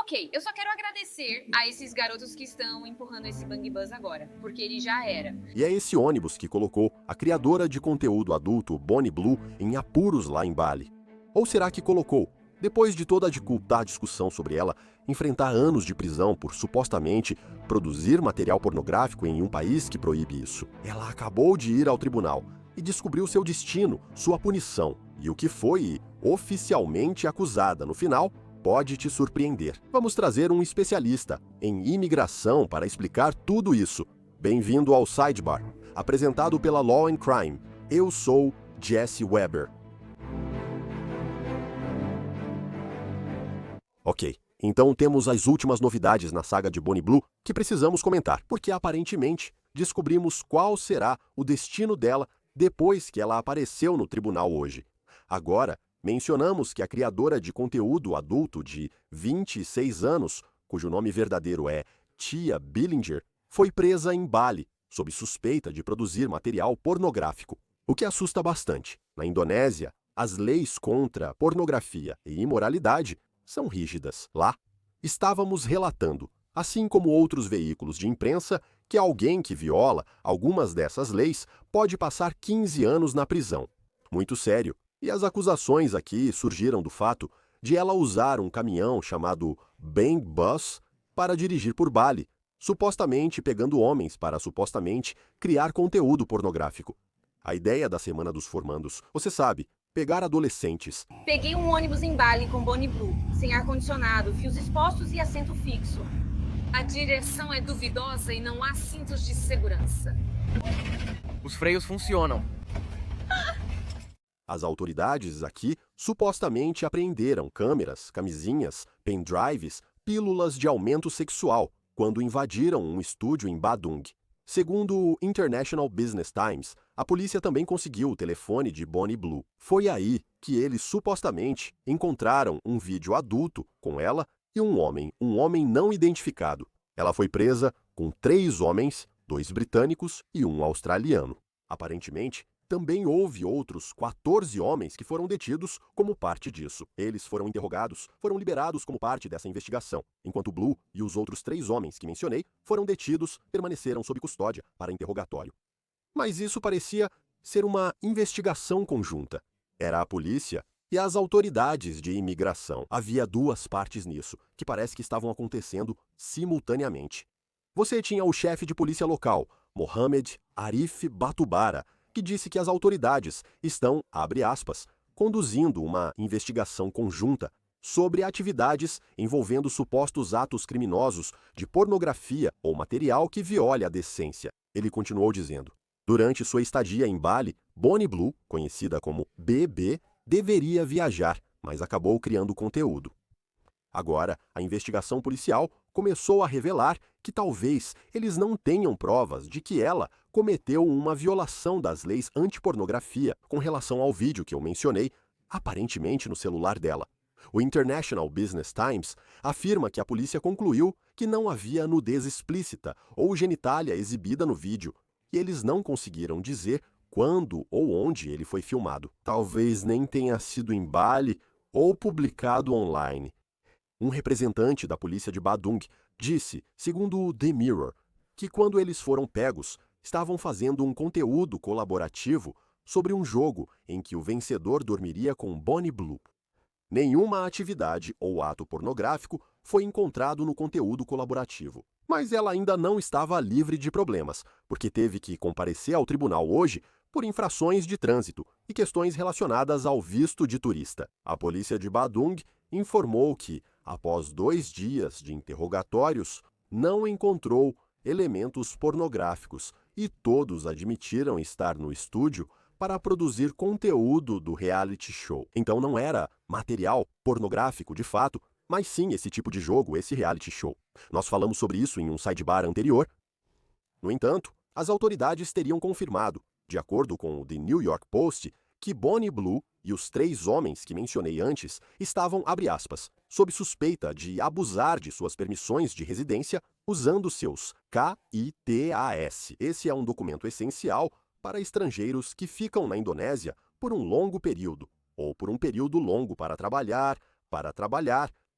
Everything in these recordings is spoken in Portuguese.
Ok, eu só quero agradecer a esses garotos que estão empurrando esse Bang Bus agora, porque ele já era. E é esse ônibus que colocou a criadora de conteúdo adulto Bonnie Blue em apuros lá em Bali. Ou será que colocou, depois de toda a discussão sobre ela, enfrentar anos de prisão por supostamente produzir material pornográfico em um país que proíbe isso? Ela acabou de ir ao tribunal e descobriu seu destino, sua punição e o que foi oficialmente acusada no final. Pode te surpreender. Vamos trazer um especialista em imigração para explicar tudo isso. Bem-vindo ao Sidebar, apresentado pela Law and Crime. Eu sou Jesse Weber. Ok, então temos as últimas novidades na saga de Bonnie Blue que precisamos comentar, porque aparentemente descobrimos qual será o destino dela depois que ela apareceu no tribunal hoje. Agora, mencionamos que a criadora de conteúdo adulto de 26 anos, cujo nome verdadeiro é Tia Billinger, foi presa em Bali, sob suspeita de produzir material pornográfico. O que assusta bastante. Na Indonésia, as leis contra pornografia e imoralidade são rígidas. Lá, estávamos relatando, assim como outros veículos de imprensa, que alguém que viola algumas dessas leis pode passar 15 anos na prisão. Muito sério. E as acusações aqui surgiram do fato de ela usar um caminhão chamado Bang Bus para dirigir por Bali, supostamente pegando homens para supostamente criar conteúdo pornográfico. A ideia da Semana dos Formandos, você sabe, pegar adolescentes. Peguei um ônibus em Bali com Bonnie Blue, sem ar-condicionado, fios expostos e assento fixo. A direção é duvidosa e não há cintos de segurança. Os freios funcionam. As autoridades aqui supostamente apreenderam câmeras, camisinhas, pendrives, pílulas de aumento sexual quando invadiram um estúdio em Badung. Segundo o International Business Times, a polícia também conseguiu o telefone de Bonnie Blue. Foi aí que eles supostamente encontraram um vídeo adulto com ela e um homem não identificado. Ela foi presa com 3 homens, 2 britânicos e 1 australiano. Aparentemente, também houve outros 14 homens que foram detidos como parte disso. Eles foram interrogados, foram liberados como parte dessa investigação, enquanto Blue e os outros 3 homens que mencionei foram detidos, permaneceram sob custódia para interrogatório. Mas isso parecia ser uma investigação conjunta. Era a polícia e as autoridades de imigração. Havia 2 partes nisso, que parece que estavam acontecendo simultaneamente. Você tinha o chefe de polícia local, Mohamed Arif Batubara, que disse que as autoridades estão, abre aspas, conduzindo uma investigação conjunta sobre atividades envolvendo supostos atos criminosos de pornografia ou material que viole a decência. Ele continuou dizendo: durante sua estadia em Bali, Bonnie Blue, conhecida como BB, deveria viajar, mas acabou criando conteúdo. Agora, a investigação policial começou a revelar que talvez eles não tenham provas de que ela cometeu uma violação das leis antipornografia com relação ao vídeo que eu mencionei, aparentemente no celular dela. O International Business Times afirma que a polícia concluiu que não havia nudez explícita ou genitália exibida no vídeo, e eles não conseguiram dizer quando ou onde ele foi filmado. Talvez nem tenha sido em Bali ou publicado online. Um representante da polícia de Badung disse, segundo o The Mirror, que quando eles foram pegos, estavam fazendo um conteúdo colaborativo sobre um jogo em que o vencedor dormiria com Bonnie Blue. Nenhuma atividade ou ato pornográfico foi encontrado no conteúdo colaborativo. Mas ela ainda não estava livre de problemas, porque teve que comparecer ao tribunal hoje por infrações de trânsito e questões relacionadas ao visto de turista. A polícia de Badung informou que, após 2 dias de interrogatórios, não encontrou elementos pornográficos e todos admitiram estar no estúdio para produzir conteúdo do reality show. Então não era material pornográfico de fato, mas sim esse tipo de jogo, esse reality show. Nós falamos sobre isso em um sidebar anterior. No entanto, as autoridades teriam confirmado, de acordo com o The New York Post, que Bonnie Blue e os 3 homens que mencionei antes estavam, abre aspas, sob suspeita de abusar de suas permissões de residência usando seus KITAS. Esse é um documento essencial para estrangeiros que ficam na Indonésia por um longo período, ou por um período longo para trabalhar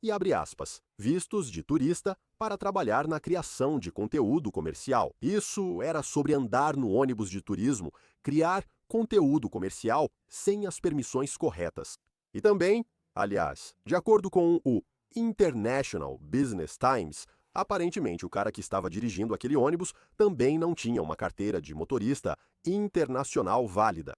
e, abre aspas, vistos de turista para trabalhar na criação de conteúdo comercial. Isso era sobre andar no ônibus de turismo, criar conteúdo comercial sem as permissões corretas. E também, aliás, de acordo com o International Business Times, aparentemente o cara que estava dirigindo aquele ônibus também não tinha uma carteira de motorista internacional válida.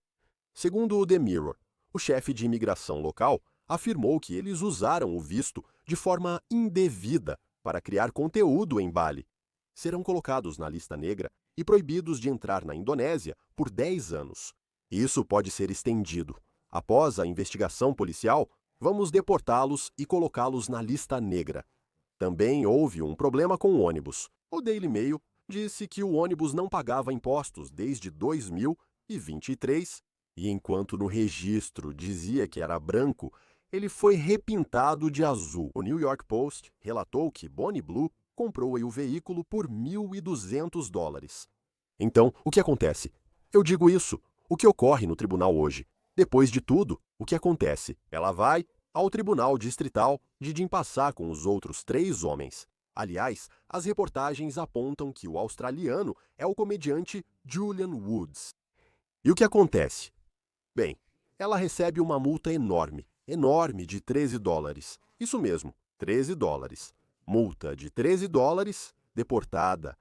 Segundo o The Mirror, o chefe de imigração local afirmou que eles usaram o visto de forma indevida para criar conteúdo em Bali. Serão colocados na lista negra e proibidos de entrar na Indonésia por 10 anos. Isso pode ser estendido. Após a investigação policial, vamos deportá-los e colocá-los na lista negra. Também houve um problema com o ônibus. O Daily Mail disse que o ônibus não pagava impostos desde 2023 e enquanto no registro dizia que era branco, ele foi repintado de azul. O New York Post relatou que Bonnie Blue comprou o veículo por $1.200. Então, o que acontece? Eu digo isso. O que ocorre no tribunal hoje? Depois de tudo, o que acontece? Ela vai ao tribunal distrital de Denpasar com os outros 3 homens. Aliás, as reportagens apontam que o australiano é o comediante Julian Woods. E o que acontece? Bem, ela recebe uma multa enorme de $13. Isso mesmo, $13. Multa de $13, deportada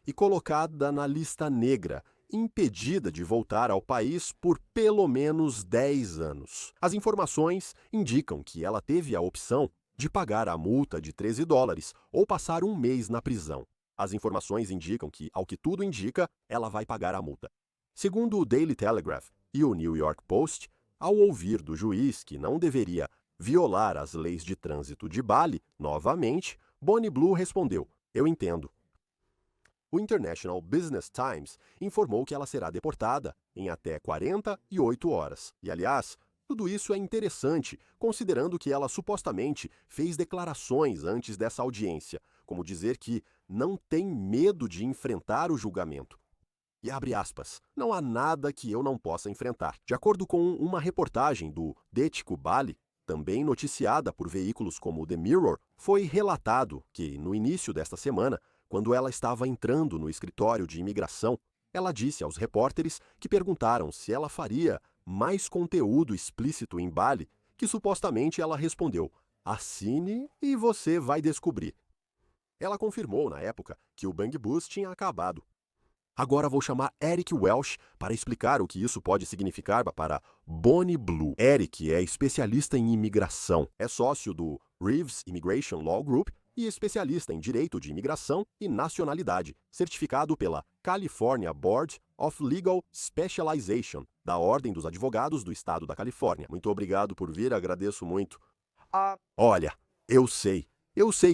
e colocada na lista negra, impedida de voltar ao país por pelo menos 10 anos. As informações indicam que ela teve a opção de pagar a multa de $13 ou passar um mês na prisão. As informações indicam que, ao que tudo indica, ela vai pagar a multa. Segundo o Daily Telegraph e o New York Post, ao ouvir do juiz que não deveria violar as leis de trânsito de Bali, novamente, Bonnie Blue respondeu: "Eu entendo." O International Business Times informou que ela será deportada em até 48 horas. E, aliás, tudo isso é interessante, considerando que ela supostamente fez declarações antes dessa audiência, como dizer que não tem medo de enfrentar o julgamento. E abre aspas, não há nada que eu não possa enfrentar. De acordo com uma reportagem do Detico Bali, também noticiada por veículos como o The Mirror, foi relatado que, no início desta semana, quando ela estava entrando no escritório de imigração, ela disse aos repórteres que perguntaram se ela faria mais conteúdo explícito em Bali, que supostamente ela respondeu: "Assine e você vai descobrir." Ela confirmou na época que o Bang Bus tinha acabado. Agora vou chamar Eric Welsh para explicar o que isso pode significar para Bonnie Blue. Eric é especialista em imigração, é sócio do Reeves Immigration Law Group e especialista em direito de imigração e nacionalidade, certificado pela California Board of Legal Specialization, da Ordem dos Advogados do Estado da Califórnia. Muito obrigado por vir, agradeço muito. Olha, eu sei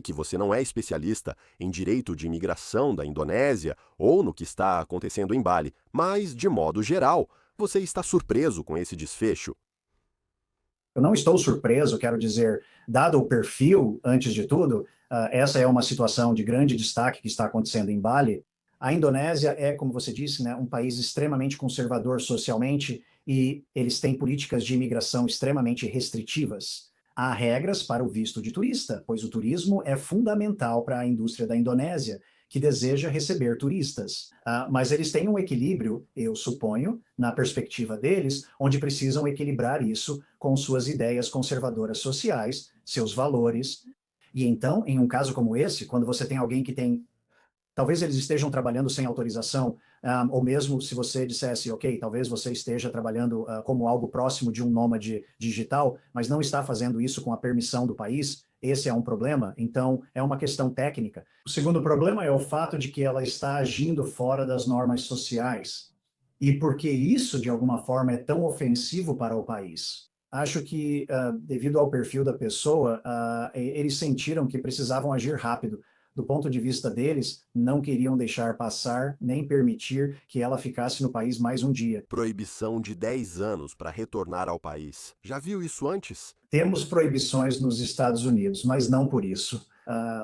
que você não é especialista em direito de imigração da Indonésia ou no que está acontecendo em Bali, mas, de modo geral, você está surpreso com esse desfecho? Eu não estou surpreso, quero dizer, dado o perfil, antes de tudo, essa é uma situação de grande destaque que está acontecendo em Bali. A Indonésia é, como você disse, né, um país extremamente conservador socialmente e eles têm políticas de imigração extremamente restritivas. Há regras para o visto de turista, pois o turismo é fundamental para a indústria da Indonésia, que deseja receber turistas. Mas eles têm um equilíbrio, eu suponho, na perspectiva deles, onde precisam equilibrar isso com suas ideias conservadoras sociais, seus valores. E então, em um caso como esse, quando você tem alguém que tem... Talvez eles estejam trabalhando sem autorização, ou mesmo se você dissesse, ok, talvez você esteja trabalhando como algo próximo de um nômade digital, mas não está fazendo isso com a permissão do país, esse é um problema, então é uma questão técnica. O segundo problema é o fato de que ela está agindo fora das normas sociais. E por que isso, de alguma forma, é tão ofensivo para o país? Acho que, devido ao perfil da pessoa, eles sentiram que precisavam agir rápido. Do ponto de vista deles, não queriam deixar passar nem permitir que ela ficasse no país mais um dia. Proibição de 10 anos para retornar ao país. Já viu isso antes? Temos proibições nos Estados Unidos, mas não por isso.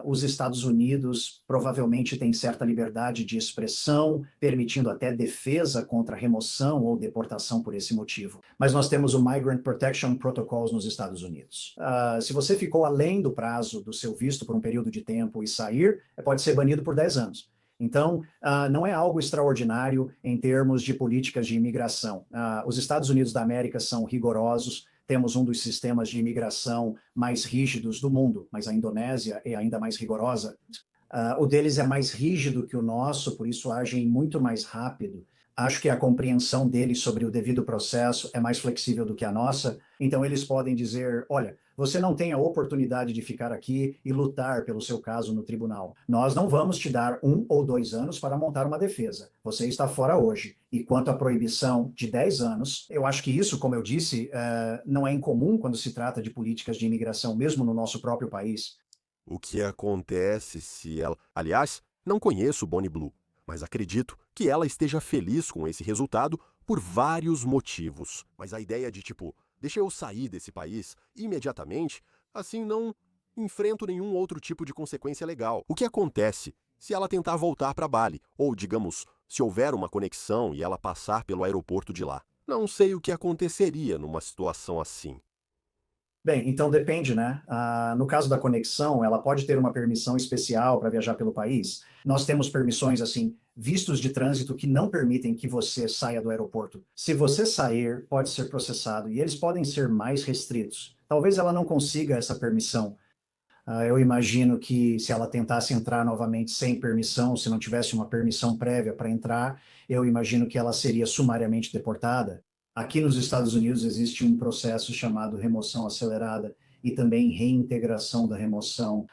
Os Estados Unidos provavelmente têm certa liberdade de expressão, permitindo até defesa contra remoção ou deportação por esse motivo. Mas nós temos o Migrant Protection Protocols nos Estados Unidos. Se você ficou além do prazo do seu visto por um período de tempo e sair, pode ser banido por 10 anos. Então, não é algo extraordinário em termos de políticas de imigração. Os Estados Unidos da América são rigorosos, temos um dos sistemas de imigração mais rígidos do mundo, mas a Indonésia é ainda mais rigorosa. O deles é mais rígido que o nosso, por isso agem muito mais rápido. Acho que a compreensão deles sobre o devido processo é mais flexível do que a nossa, então eles podem dizer, olha, você não tem a oportunidade de ficar aqui e lutar pelo seu caso no tribunal. Nós não vamos te dar 1 ou 2 anos para montar uma defesa. Você está fora hoje. E quanto à proibição de 10 anos, eu acho que isso, como eu disse, não é incomum quando se trata de políticas de imigração, mesmo no nosso próprio país. O que acontece se ela... Aliás, não conheço Bonnie Blue, mas acredito que ela esteja feliz com esse resultado por vários motivos. Mas a ideia de deixa eu sair desse país imediatamente, assim não enfrento nenhum outro tipo de consequência legal. O que acontece se ela tentar voltar para Bali? Ou, digamos, se houver uma conexão e ela passar pelo aeroporto de lá? Não sei o que aconteceria numa situação assim. Bem, então depende, né? No caso da conexão, ela pode ter uma permissão especial para viajar pelo país. Nós temos permissões, assim, vistos de trânsito que não permitem que você saia do aeroporto. Se você sair, pode ser processado e eles podem ser mais restritos. Talvez ela não consiga essa permissão. Eu imagino que se ela tentasse entrar novamente sem permissão, se não tivesse uma permissão prévia para entrar, eu imagino que ela seria sumariamente deportada. Aqui nos Estados Unidos existe um processo chamado remoção acelerada e também reintegração da remoção,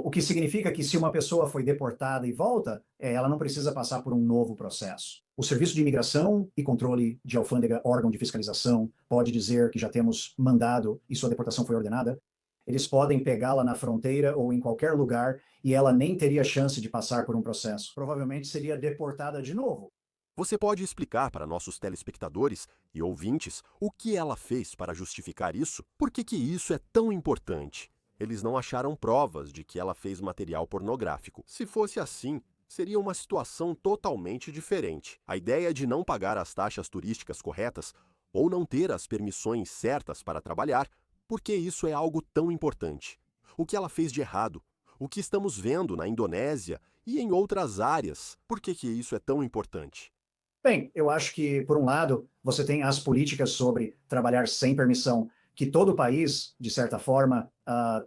o que significa que se uma pessoa foi deportada e volta, ela não precisa passar por um novo processo. O Serviço de Imigração e Controle de Alfândega, órgão de fiscalização, pode dizer que já temos mandado e sua deportação foi ordenada. Eles podem pegá-la na fronteira ou em qualquer lugar e ela nem teria chance de passar por um processo. Provavelmente seria deportada de novo. Você pode explicar para nossos telespectadores e ouvintes o que ela fez para justificar isso? Por que isso é tão importante? Eles não acharam provas de que ela fez material pornográfico. Se fosse assim, seria uma situação totalmente diferente. A ideia de não pagar as taxas turísticas corretas ou não ter as permissões certas para trabalhar, por que isso é algo tão importante? O que ela fez de errado? O que estamos vendo na Indonésia e em outras áreas? Por que isso é tão importante? Bem, eu acho que, por um lado, você tem as políticas sobre trabalhar sem permissão, que todo país, de certa forma,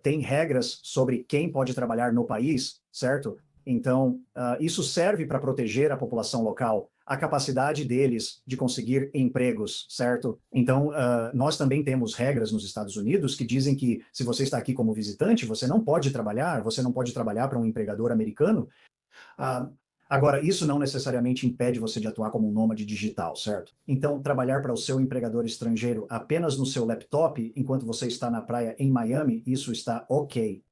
tem regras sobre quem pode trabalhar no país, certo? Então, isso serve para proteger a população local, a capacidade deles de conseguir empregos, certo? Então, nós também temos regras nos Estados Unidos que dizem que se você está aqui como visitante, você não pode trabalhar para um empregador americano. Agora, isso não necessariamente impede você de atuar como um nômade digital, certo? Então, trabalhar para o seu empregador estrangeiro apenas no seu laptop, enquanto você está na praia em Miami, isso está ok.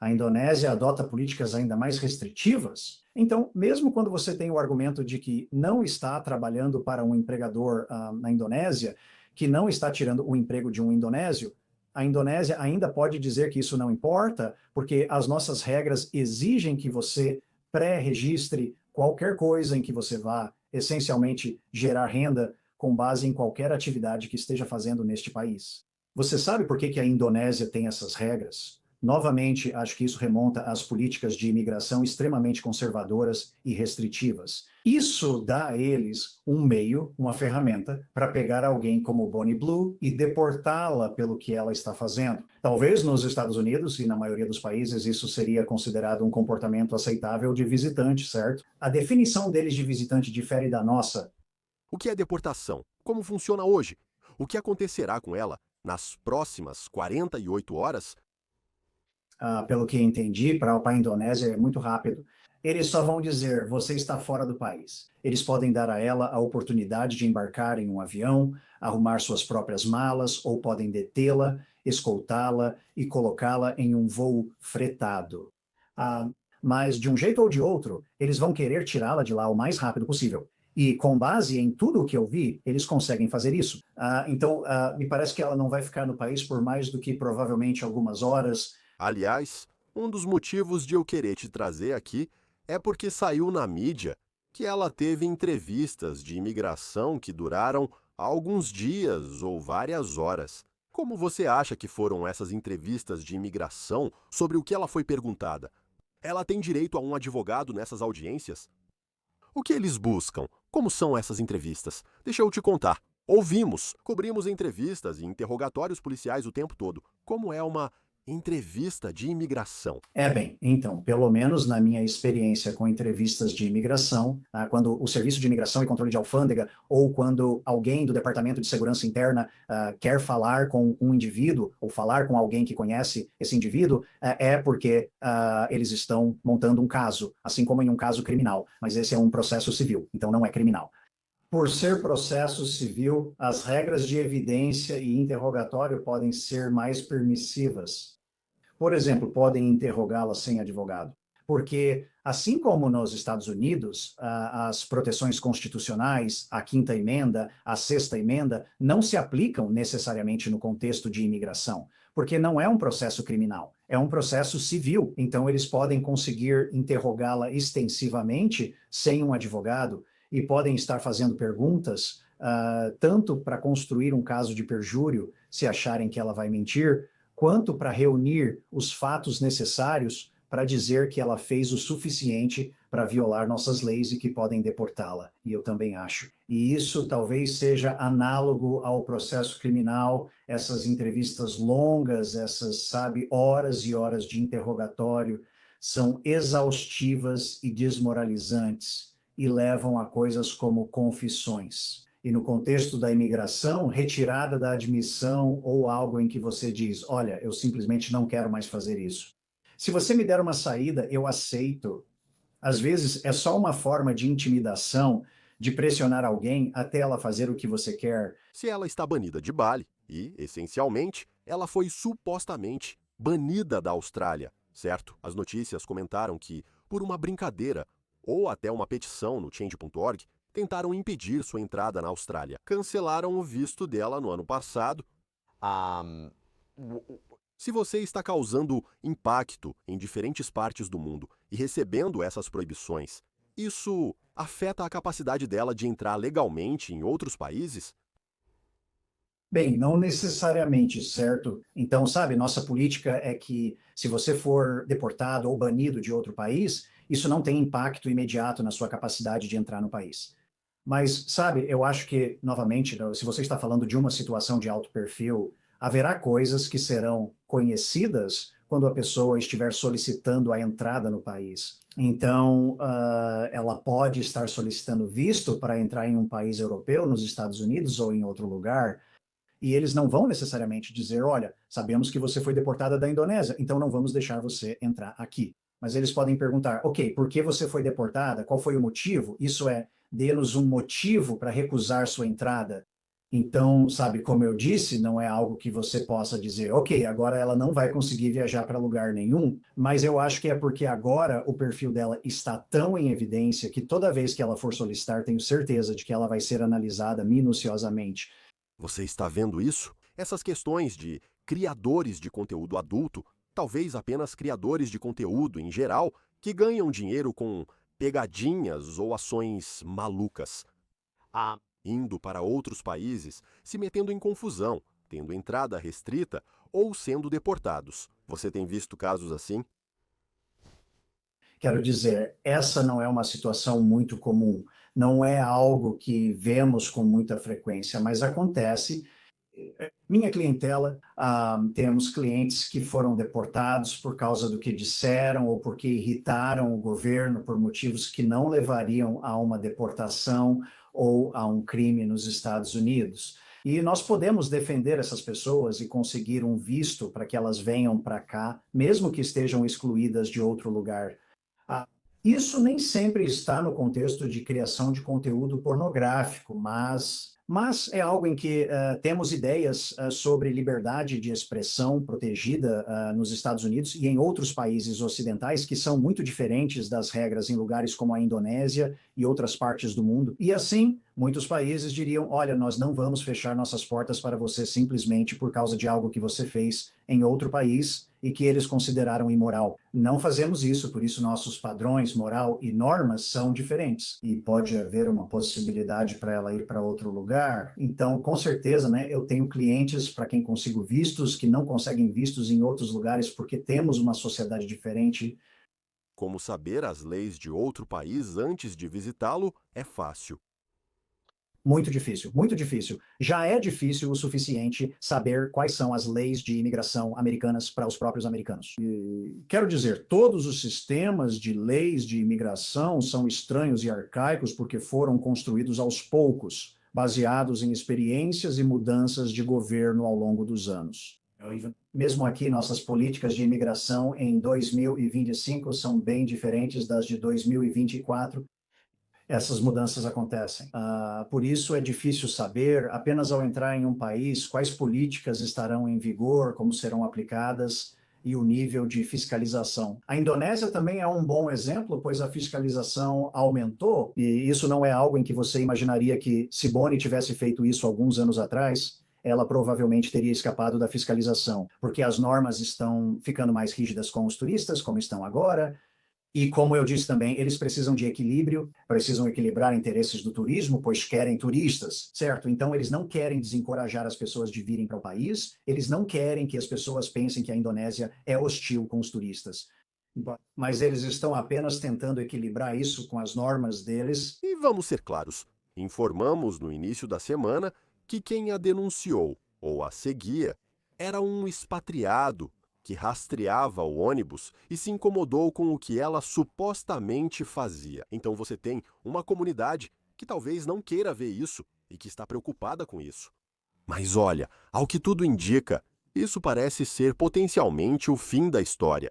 A Indonésia adota políticas ainda mais restritivas. Então, mesmo quando você tem o argumento de que não está trabalhando para um empregador na Indonésia, que não está tirando o emprego de um indonésio, a Indonésia ainda pode dizer que isso não importa, porque as nossas regras exigem que você pré-registre qualquer coisa em que você vá, essencialmente, gerar renda com base em qualquer atividade que esteja fazendo neste país. Você sabe por que a Indonésia tem essas regras? Novamente, acho que isso remonta às políticas de imigração extremamente conservadoras e restritivas. Isso dá a eles um meio, uma ferramenta, para pegar alguém como Bonnie Blue e deportá-la pelo que ela está fazendo. Talvez nos Estados Unidos e na maioria dos países isso seria considerado um comportamento aceitável de visitante, certo? A definição deles de visitante difere da nossa. O que é deportação? Como funciona hoje? O que acontecerá com ela nas próximas 48 horas? Pelo que entendi, para a Indonésia é muito rápido. Eles só vão dizer, você está fora do país. Eles podem dar a ela a oportunidade de embarcar em um avião, arrumar suas próprias malas, ou podem detê-la, escoltá-la e colocá-la em um voo fretado. Mas, de um jeito ou de outro, eles vão querer tirá-la de lá o mais rápido possível. E, com base em tudo o que eu vi, eles conseguem fazer isso. Então, me parece que ela não vai ficar no país por mais do que provavelmente algumas horas. Aliás, Um dos motivos de eu querer te trazer aqui é porque saiu na mídia que ela teve entrevistas de imigração que duraram alguns dias ou várias horas. Como você acha que foram essas entrevistas de imigração sobre o que ela foi perguntada? Ela tem direito a um advogado nessas audiências? O que eles buscam? Como são essas entrevistas? Deixa eu te contar. Ouvimos, cobrimos entrevistas e interrogatórios policiais o tempo todo. Como é uma entrevista de imigração? Bem, então, pelo menos na minha experiência com entrevistas de imigração, quando o Serviço de Imigração e Controle de Alfândega ou quando alguém do Departamento de Segurança Interna quer falar com um indivíduo ou falar com alguém que conhece esse indivíduo, é porque eles estão montando um caso, assim como em um caso criminal, mas esse é um processo civil, então não é criminal. Por ser processo civil, as regras de evidência e interrogatório podem ser mais permissivas. Por exemplo, podem interrogá-la sem advogado. Porque, assim como nos Estados Unidos, as proteções constitucionais, a Quinta Emenda, a Sexta Emenda, não se aplicam necessariamente no contexto de imigração, porque não é um processo criminal, é um processo civil. Então, eles podem conseguir interrogá-la extensivamente sem um advogado e podem estar fazendo perguntas, tanto para construir um caso de perjúrio, se acharem que ela vai mentir, quanto para reunir os fatos necessários para dizer que ela fez o suficiente para violar nossas leis e que podem deportá-la. E eu também acho. E isso talvez seja análogo ao processo criminal, essas entrevistas longas, essas, sabe, horas e horas de interrogatório, são exaustivas e desmoralizantes e levam a coisas como confissões. E no contexto da imigração, retirada da admissão ou algo em que você diz, olha, eu simplesmente não quero mais fazer isso. Se você me der uma saída, eu aceito. Às vezes é só uma forma de intimidação, de pressionar alguém até ela fazer o que você quer. Se ela está banida de Bali e, essencialmente, ela foi supostamente banida da Austrália, certo? As notícias comentaram que, por uma brincadeira ou até uma petição no Change.org, tentaram impedir sua entrada na Austrália. Cancelaram o visto dela no ano passado. Se você está causando impacto em diferentes partes do mundo e recebendo essas proibições, isso afeta a capacidade dela de entrar legalmente em outros países? Bem, não necessariamente, certo? Então, sabe, nossa política é que se você for deportado ou banido de outro país, isso não tem impacto imediato na sua capacidade de entrar no país. Mas, sabe, eu acho que, novamente, se você está falando de uma situação de alto perfil, haverá coisas que serão conhecidas quando a pessoa estiver solicitando a entrada no país. Então, ela pode estar solicitando visto para entrar em um país europeu, nos Estados Unidos ou em outro lugar, e eles não vão necessariamente dizer, olha, sabemos que você foi deportada da Indonésia, então não vamos deixar você entrar aqui. Mas eles podem perguntar, ok, por que você foi deportada? Qual foi o motivo? Isso é, dê-nos um motivo para recusar sua entrada. Então, sabe, como eu disse, não é algo que você possa dizer, ok, agora ela não vai conseguir viajar para lugar nenhum, mas eu acho que é porque agora o perfil dela está tão em evidência que toda vez que ela for solicitar, tenho certeza de que ela vai ser analisada minuciosamente. Você está vendo isso? Essas questões de criadores de conteúdo adulto, talvez apenas criadores de conteúdo em geral, que ganham dinheiro com pegadinhas ou ações malucas. Indo para outros países, se metendo em confusão, tendo entrada restrita ou sendo deportados. Você tem visto casos assim? Quero dizer, essa não é uma situação muito comum, não é algo que vemos com muita frequência, mas acontece. Minha clientela, temos clientes que foram deportados por causa do que disseram ou porque irritaram o governo por motivos que não levariam a uma deportação ou a um crime nos Estados Unidos. E nós podemos defender essas pessoas e conseguir um visto para que elas venham para cá, mesmo que estejam excluídas de outro lugar. Isso nem sempre está no contexto de criação de conteúdo pornográfico, mas é algo em que temos ideias sobre liberdade de expressão protegida nos Estados Unidos e em outros países ocidentais que são muito diferentes das regras em lugares como a Indonésia e outras partes do mundo. E assim, muitos países diriam: olha, nós não vamos fechar nossas portas para você simplesmente por causa de algo que você fez em outro país e que eles consideraram imoral. Não fazemos isso, por isso nossos padrões, moral e normas são diferentes. E pode haver uma possibilidade para ela ir para outro lugar. Então, com certeza, né, eu tenho clientes para quem consigo vistos que não conseguem vistos em outros lugares porque temos uma sociedade diferente. Como saber as leis de outro país antes de visitá-lo é fácil. Muito difícil, muito difícil. Já é difícil o suficiente saber quais são as leis de imigração americanas para os próprios americanos. E, quero dizer, todos os sistemas de leis de imigração são estranhos e arcaicos porque foram construídos aos poucos, baseados em experiências e mudanças de governo ao longo dos anos. Mesmo aqui, nossas políticas de imigração em 2025 são bem diferentes das de 2024. Essas mudanças acontecem. Por isso é difícil saber, apenas ao entrar em um país, quais políticas estarão em vigor, como serão aplicadas e o nível de fiscalização. A Indonésia também é um bom exemplo, pois a fiscalização aumentou, e isso não é algo em que você imaginaria que, se Boni tivesse feito isso alguns anos atrás, ela provavelmente teria escapado da fiscalização, porque as normas estão ficando mais rígidas com os turistas, como estão agora. E como eu disse também, eles precisam de equilíbrio, precisam equilibrar interesses do turismo, pois querem turistas, certo? Então eles não querem desencorajar as pessoas de virem para o país, eles não querem que as pessoas pensem que a Indonésia é hostil com os turistas. Mas eles estão apenas tentando equilibrar isso com as normas deles. E vamos ser claros, informamos no início da semana que quem a denunciou ou a seguia era um expatriado que rastreava o ônibus e se incomodou com o que ela supostamente fazia. Então você tem uma comunidade que talvez não queira ver isso e que está preocupada com isso. Mas olha, ao que tudo indica, isso parece ser potencialmente o fim da história.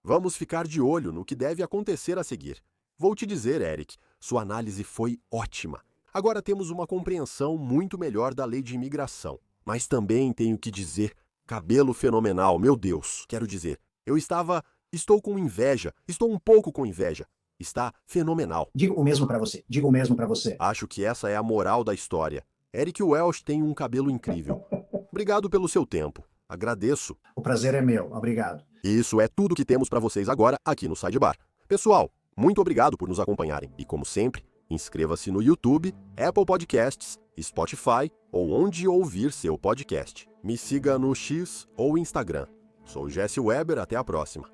Vamos ficar de olho no que deve acontecer a seguir. Vou te dizer, Eric, sua análise foi ótima. Agora temos uma compreensão muito melhor da lei de imigração. Mas também tenho que dizer, cabelo fenomenal, meu Deus. Quero dizer, estou com inveja, estou um pouco com inveja. Está fenomenal. Digo o mesmo para você, digo o mesmo para você. Acho que essa é a moral da história. Eric Welch tem um cabelo incrível. Obrigado pelo seu tempo. Agradeço. O prazer é meu, obrigado. Isso é tudo que temos para vocês agora aqui no Sidebar. Pessoal, muito obrigado por nos acompanharem. E como sempre, inscreva-se no YouTube, Apple Podcasts, Spotify ou onde ouvir seu podcast. Me siga no X ou Instagram. Sou Jesse Weber, até a próxima.